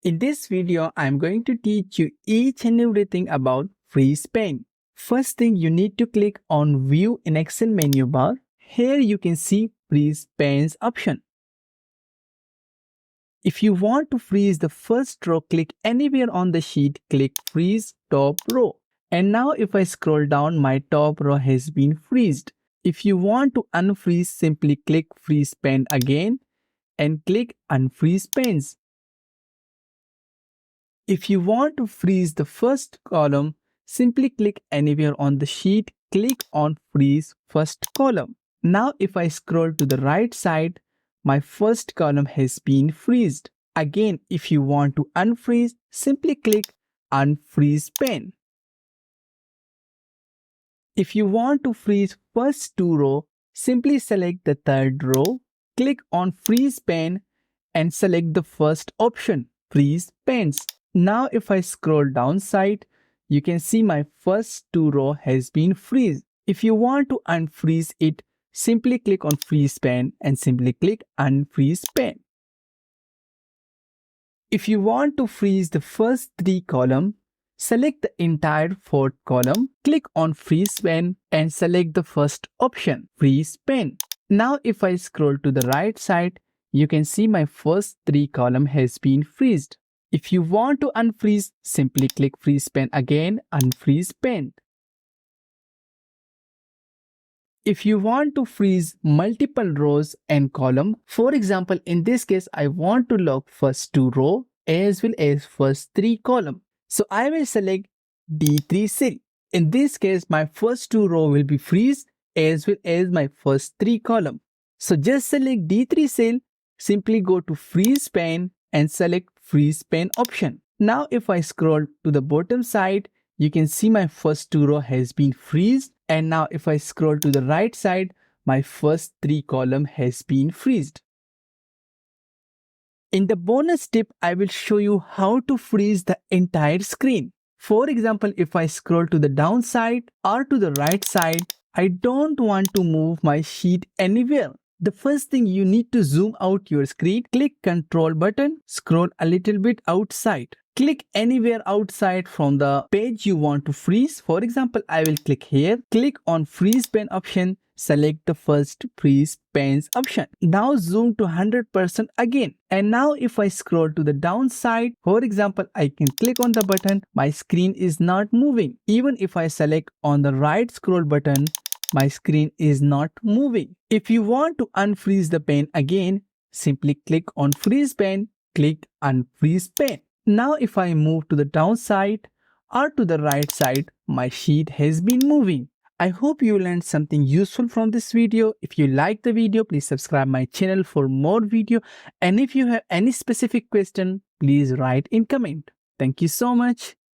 In this video, I'm going to teach you each and everything about freeze pane. First thing, you need to click on View in Excel menu bar. Here you can see Freeze Panes option. If you want to freeze the first row, click anywhere on the sheet, click Freeze Top Row. And now if I scroll down, my top row has been freezed. If you want to unfreeze, simply click Freeze Pane again and click Unfreeze Panes. If you want to freeze the first column, simply click anywhere on the sheet, click on Freeze First Column. Now if I scroll to the right side, my first column has been freezed. Again, if you want to unfreeze, simply click Unfreeze Pane. If you want to freeze first two rows, simply select the third row, click on Freeze Pane and select the first option, Freeze Panes. Now if I scroll downside, you can see my first two row has been freezed. If you want to unfreeze it, simply click on Freeze Pane and simply click Unfreeze Pane. If you want to freeze the first three columns, select the entire fourth column, click on Freeze Pane and select the first option, Freeze Pane. Now if I scroll to the right side, you can see my first three column has been freezed. If you want to unfreeze, simply click Freeze Pane again, Unfreeze Pane. If you want to freeze multiple rows and columns, for example, in this case, I want to lock first two rows as well as first three columns. So I will select D3 cell. In this case, my first two rows will be freeze as well as my first three columns. So just select D3 cell, simply go to Freeze Pane and select Freeze Pane option. Now if I scroll to the bottom side, you can see my first two rows has been freezed. And now if I scroll to the right side, my first three columns has been freezed. In the bonus tip, I will show you how to freeze the entire screen. For example, if I scroll to the downside or to the right side, I don't want to move my sheet anywhere. The first thing, you need to zoom out your screen, click Control button, scroll a little bit outside. Click anywhere outside from the page you want to freeze. For example, I will click here, click on Freeze Pane option, select the first Freeze Panes option. Now zoom to 100% again. And now if I scroll to the downside, for example, I can click on the button, my screen is not moving. Even if I select on the right scroll button, my screen is not moving. If you want to unfreeze the pane again, simply click on Freeze Pane, click Unfreeze Pane. Now if I move to the downside or to the right side, my sheet has been moving. I hope you learned something useful from this video. If you like the video, please subscribe my channel for more video. And if you have any specific question, please write in comment. Thank you so much.